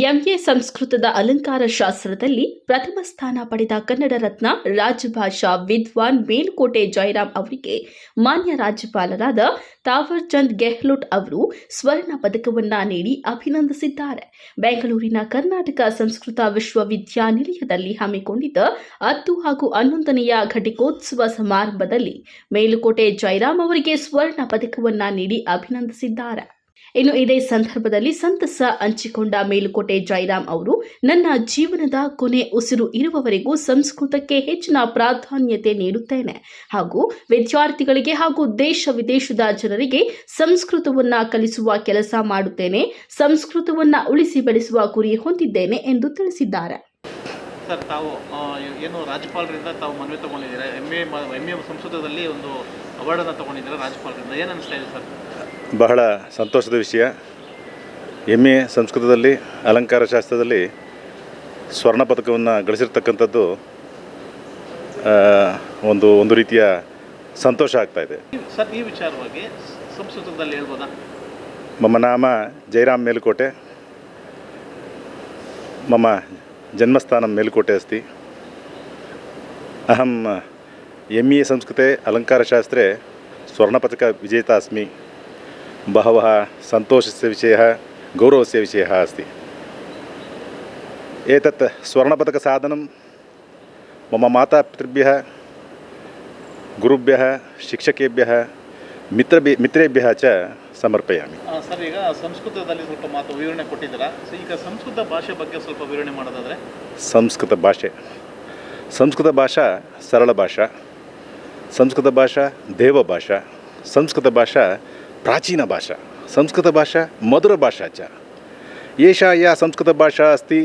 MA ಸಂಸ್ಕೃತದ ಅಲಂಕಾರ ಶಾಸ್ತ್ರದಲ್ಲಿ ಪ್ರಥಮ ಸ್ಥಾನ ಪಡೆದ ಕನ್ನಡ ರತ್ನ ರಾಜಭಾಷಾ ವಿದ್ವಾನ್ ಮೇಲುಕೋಟೆ ಜಯರಾಮ್ ಅವರಿಗೆ ಮಾನ್ಯ ರಾಜ್ಯಪಾಲರಾದ ತಾವರ್ ಚಂದ್ ಗೆಹ್ಲೋಟ್ ಅವರು ಸ್ವರ್ಣ ಪದಕವನ್ನ ನೀಡಿ ಅಭಿನಂದಿಸಿದ್ದಾರೆ. ಬೆಂಗಳೂರಿನ ಕರ್ನಾಟಕ ಸಂಸ್ಕೃತ ವಿಶ್ವವಿದ್ಯಾನಿಲಯದಲ್ಲಿ ಹಮ್ಮಿಕೊಂಡಿದ್ದ 10 ಹಾಗೂ 11ನೇ ಘಟಿಕೋತ್ಸವ ಸಮಾರಂಭದಲ್ಲಿ ಮೇಲುಕೋಟೆ ಜಯರಾಮ್ ಅವರಿಗೆ ಸ್ವರ್ಣ ಪದಕವನ್ನ ನೀಡಿ ಅಭಿನಂದಿಸಿದ್ದಾರೆ. ಇನ್ನು ಇದೇ ಸಂದರ್ಭದಲ್ಲಿ ಸಂತಸ ಹಂಚಿಕೊಂಡ ಮೇಲುಕೋಟೆ ಜಯರಾಮ್ ಅವರು, ನನ್ನ ಜೀವನದ ಕೊನೆ ಉಸಿರು ಇರುವವರೆಗೂ ಸಂಸ್ಕೃತಕ್ಕೆ ಹೆಚ್ಚಿನ ಪ್ರಾಧಾನ್ಯತೆ ನೀಡುತ್ತೇನೆ ಹಾಗೂ ವಿದ್ಯಾರ್ಥಿಗಳಿಗೆ ಹಾಗೂ ದೇಶ ವಿದೇಶದ ಜನರಿಗೆ ಸಂಸ್ಕೃತವನ್ನ ಕಲಿಸುವ ಕೆಲಸ ಮಾಡುತ್ತೇನೆ. ಸಂಸ್ಕೃತವನ್ನ ಉಳಿಸಿ ಬೆಳೆಸುವ ಗುರಿ ಹೊಂದಿದ್ದೇನೆ ಎಂದು ತಿಳಿಸಿದ್ದಾರೆ. ಸರ್, ತಾವು ಏನು ರಾಜ್ಯಪಾಲರಿಂದ ತಾವು ಮನವಿ ತಗೊಂಡಿದ್ದೀರಾ? ಎಮ್ ಎ ಸಂಸ್ಕೃತದಲ್ಲಿ ಒಂದು ಅವಾರ್ಡನ್ನು ತಗೊಂಡಿದ್ದೀರಾ ರಾಜ್ಯಪಾಲರಿಂದ, ಏನು ಅನಿಸ್ತಾ ಇದೆ ಸರ್? ಬಹಳ ಸಂತೋಷದ ವಿಷಯ. ಎಮ್ ಎ ಸಂಸ್ಕೃತದಲ್ಲಿ ಅಲಂಕಾರ ಶಾಸ್ತ್ರದಲ್ಲಿ ಸ್ವರ್ಣ ಪದಕವನ್ನು ಗಳಿಸಿರ್ತಕ್ಕಂಥದ್ದು ಒಂದು ರೀತಿಯ ಸಂತೋಷ ಆಗ್ತಾಯಿದೆ. ಸರ್, ಈ ವಿಚಾರವಾಗಿ ಸಂಸ್ಕೃತದಲ್ಲಿ ಹೇಳ್ಬೋದಾ? ಮಮ ನಾಮ ಜಯರಾಮ್ ಮೇಲುಕೋಟೆ, ಮಮ ಜನ್ಮಸ್ಥಾನಂ ಮೇಲುಕೋಟೆ अस्ति. अहं MA संस्कृते अलङ्कारशास्त्रे स्वर्णपदकविजेता अस्मि. बहवः सन्तोषस्य विषयः, गौरवस्य विषयः अस्ति. एतत् स्वर्णपदकसाधनं मम मातापितृभ्यः, गुरुभ्यः, शिक्षकेभ्यः, ಮಿತ್ರೇಭ್ಯಃ ಚ ಸಮರ್ಪಯಾಮಿ. ಸರ್, ಈಗ ಸಂಸ್ಕೃತದಲ್ಲಿ ಸ್ವಲ್ಪ ಮಾತು ವಿವರಣೆ ಕೊಟ್ಟಿದ್ದೀರಾ. ಈಗ ಸಂಸ್ಕೃತ ಭಾಷೆ ಬಗ್ಗೆ ಸ್ವಲ್ಪ ವಿವರಣೆ ಮಾಡೋದಾದರೆ? ಸಂಸ್ಕೃತ ಭಾಷಾ ಸರಳ ಭಾಷಾ, ಸಂಸ್ಕೃತ ಭಾಷಾ ದೇವ ಭಾಷಾ, ಸಂಸ್ಕೃತ ಭಾಷಾ ಪ್ರಾಚೀನ ಭಾಷಾ, ಸಂಸ್ಕೃತ ಭಾಷಾ ಮಧುರ ಭಾಷಾ ಚ. ಏಷಾ ಯಾ ಸಂಸ್ಕೃತ ಭಾಷಾ अस्ति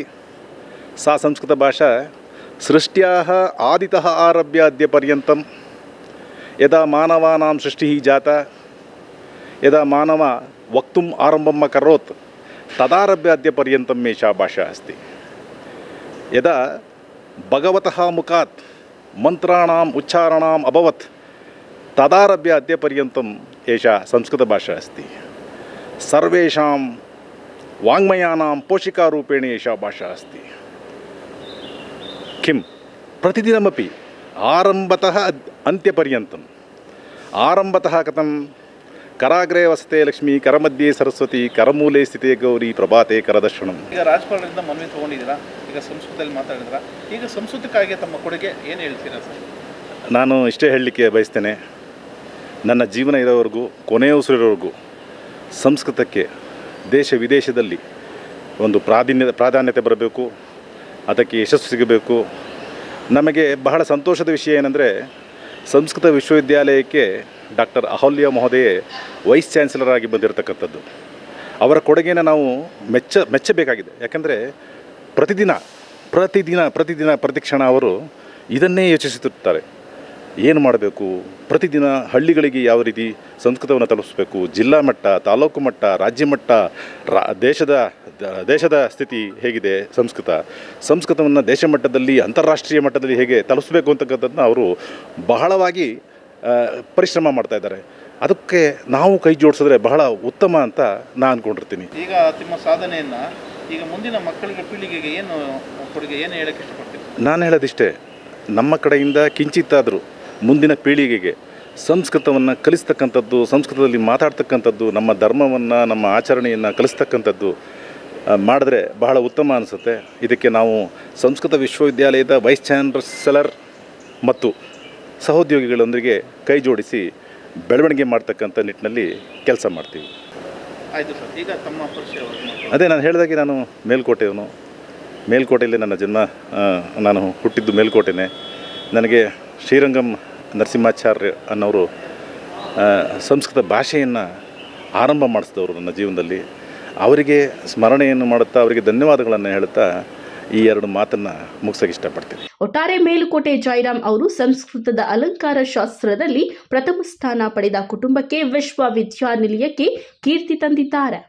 सा ಸಂಸ್ಕೃತ ಭಾಷಾ ಸೃಷ್ಟ್ಯಾಃ ಆದಿತಃ ಆರಭ್ಯ ಅದ್ಯ ಪರ್ಯಂತಂ यदा मानवानां सृष्टिः जाता, यदा मानव वक्तुम् आरम्भम् अकरोत् तदारभ्य अद्य पर्यन्तम् एषा भाषा अस्ति. यदा भगवतः मुखात् मन्त्राणाम् उच्चारणम् अभवत् तदारभ्य अद्य पर्यन्तम् एषा संस्कृतभाषा अस्ति. सर्वेषां वाङ्मयानां पोषिकारूपेण एषा भाषा अस्ति. किं प्रतिदिनमपि आरम्भतः अन्त्यपर्यन्तम्, आरम्भतः कथं कराग्रे वसते लक्ष्मी, करमध्ये सरस्वती, करमूले स्थिते गौरी, प्रभाते करदर्शनಂ. ಈಗ ರಾಜ್ಯಪಾಲರಿಂದ ಮನವಿ ತೊಗೊಂಡಿದ್ದೀರಾ, ಈಗ ಸಂಸ್ಕೃತದಲ್ಲಿ ಮಾತಾಡಿದ್ರಾ, ಈಗ ಸಂಸ್ಕೃತಕ್ಕಾಗಿ ತಮ್ಮ ಕೊಡುಗೆ ಏನು ಹೇಳ್ತೀರಾ ಸರ್? ನಾನು ಇಷ್ಟೇ ಹೇಳಲಿಕ್ಕೆ ಬಯಸ್ತೇನೆ, ನನ್ನ ಜೀವನ ಇರೋವರೆಗೂ, ಕೊನೆಯ ಉಸಿರಿರೋವರೆಗೂ ಸಂಸ್ಕೃತಕ್ಕೆ ದೇಶ ವಿದೇಶದಲ್ಲಿ ಒಂದು ಪ್ರಾಧಾನ್ಯತೆ ಬರಬೇಕು, ಅದಕ್ಕೆ ಯಶಸ್ಸು ಸಿಗಬೇಕು. ನಮಗೆ ಬಹಳ ಸಂತೋಷದ ವಿಷಯ ಏನಂದರೆ, ಸಂಸ್ಕೃತ ವಿಶ್ವವಿದ್ಯಾಲಯಕ್ಕೆ ಡಾಕ್ಟರ್ ಅಹಲ್ಯ ಮಹೋದಯೆ ವೈಸ್ ಚಾನ್ಸಲರ್ ಆಗಿ ಬಂದಿರತಕ್ಕಂಥದ್ದು. ಅವರ ಕೊಡುಗೆನ ನಾವು ಮೆಚ್ಚಬೇಕಾಗಿದೆ. ಯಾಕಂದರೆ ಪ್ರತಿದಿನ ಪ್ರತಿಕ್ಷಣ ಅವರು ಇದನ್ನೇ ಯೋಚಿಸುತ್ತಿರ್ತಾರೆ. ಏನು ಮಾಡಬೇಕು, ಪ್ರತಿದಿನ ಹಳ್ಳಿಗಳಿಗೆ ಯಾವ ರೀತಿ ಸಂಸ್ಕೃತವನ್ನು ತಲುಪಿಸಬೇಕು, ಜಿಲ್ಲಾ ಮಟ್ಟ, ತಾಲೂಕು ಮಟ್ಟ, ರಾಜ್ಯ ಮಟ್ಟ, ದೇಶದ ಸ್ಥಿತಿ ಹೇಗಿದೆ, ಸಂಸ್ಕೃತವನ್ನು ದೇಶ ಮಟ್ಟದಲ್ಲಿ, ಅಂತಾರಾಷ್ಟ್ರೀಯ ಮಟ್ಟದಲ್ಲಿ ಹೇಗೆ ತಲುಪಿಸಬೇಕು ಅಂತಕ್ಕಂಥದ್ದನ್ನ ಅವರು ಬಹಳವಾಗಿ ಪರಿಶ್ರಮ ಮಾಡ್ತಾಯಿದ್ದಾರೆ. ಅದಕ್ಕೆ ನಾವು ಕೈ ಜೋಡಿಸಿದ್ರೆ ಬಹಳ ಉತ್ತಮ ಅಂತ ನಾನು ಅಂದ್ಕೊಂಡಿರ್ತೀನಿ. ಈಗ ನಿಮ್ಮ ಸಾಧನೆಯನ್ನು ಈಗ ಮುಂದಿನ ಮಕ್ಕಳಿಗೆ, ಪೀಳಿಗೆಗೆ ಏನು ಕೊಡುಗೆ, ಏನು ಹೇಳೋಕ್ಕೆ ಇಷ್ಟಪಡ್ತೀನಿ? ನಾನು ಹೇಳೋದಿಷ್ಟೇ, ನಮ್ಮ ಕಡೆಯಿಂದ ಕಿಂಚಿತ್ತಾದರೂ ಮುಂದಿನ ಪೀಳಿಗೆಗೆ ಸಂಸ್ಕೃತವನ್ನು ಕಲಿಸ್ತಕ್ಕಂಥದ್ದು, ಸಂಸ್ಕೃತದಲ್ಲಿ ಮಾತಾಡ್ತಕ್ಕಂಥದ್ದು, ನಮ್ಮ ಧರ್ಮವನ್ನು, ನಮ್ಮ ಆಚರಣೆಯನ್ನು ಕಲಿಸ್ತಕ್ಕಂಥದ್ದು ಮಾಡಿದ್ರೆ ಬಹಳ ಉತ್ತಮ ಅನಿಸುತ್ತೆ. ಇದಕ್ಕೆ ನಾವು ಸಂಸ್ಕೃತ ವಿಶ್ವವಿದ್ಯಾಲಯದ ವೈಸ್ ಚಾನ್ಸಲರ್ ಮತ್ತು ಸಹೋದ್ಯೋಗಿಗಳೊಂದಿಗೆ ಕೈ ಜೋಡಿಸಿ ಬೆಳವಣಿಗೆ ಮಾಡ್ತಕ್ಕಂಥ ನಿಟ್ಟಿನಲ್ಲಿ ಕೆಲಸ ಮಾಡ್ತೀವಿ. ಆಯಿತು ಸರ್. ಈಗ ತಮ್ಮ ಪರಿಚಯ? ಅದೇ ನಾನು ಹೇಳಿದಾಗೆ, ನಾನು ಮೇಲುಕೋಟೆಯವನು. ಮೇಲುಕೋಟೆಯಲ್ಲಿ ನನ್ನ ಜನ್ಮ, ನಾನು ಹುಟ್ಟಿದ್ದು ಮೇಲುಕೋಟೆನೇ. ನನಗೆ ಶ್ರೀರಂಗಂ ನರಸಿಂಹಾಚಾರ್ಯ ಅನ್ನೋರು ಸಂಸ್ಕೃತ ಭಾಷೆಯನ್ನು ಆರಂಭ ಮಾಡಿಸಿದವರು ನನ್ನ ಜೀವನದಲ್ಲಿ. ಅವರಿಗೆ ಸ್ಮರಣೆಯನ್ನು ಮಾಡುತ್ತಾ, ಅವರಿಗೆ ಧನ್ಯವಾದಗಳನ್ನು ಹೇಳುತ್ತಾ ಈ ಎರಡು ಮಾತನ್ನು ಮುಗಿಸೋಕೆ ಇಷ್ಟಪಡ್ತೀನಿ. ಒಟ್ಟಾರೆ ಮೇಲುಕೋಟೆ ಜಯರಾಮ್ ಅವರು ಸಂಸ್ಕೃತದ ಅಲಂಕಾರ ಶಾಸ್ತ್ರದಲ್ಲಿ ಪ್ರಥಮ ಸ್ಥಾನ ಪಡೆದ ಕುಟುಂಬಕ್ಕೆ ವಿಶ್ವವಿದ್ಯಾನಿಲಯಕ್ಕೆ ಕೀರ್ತಿ ತಂದಿದ್ದಾರೆ.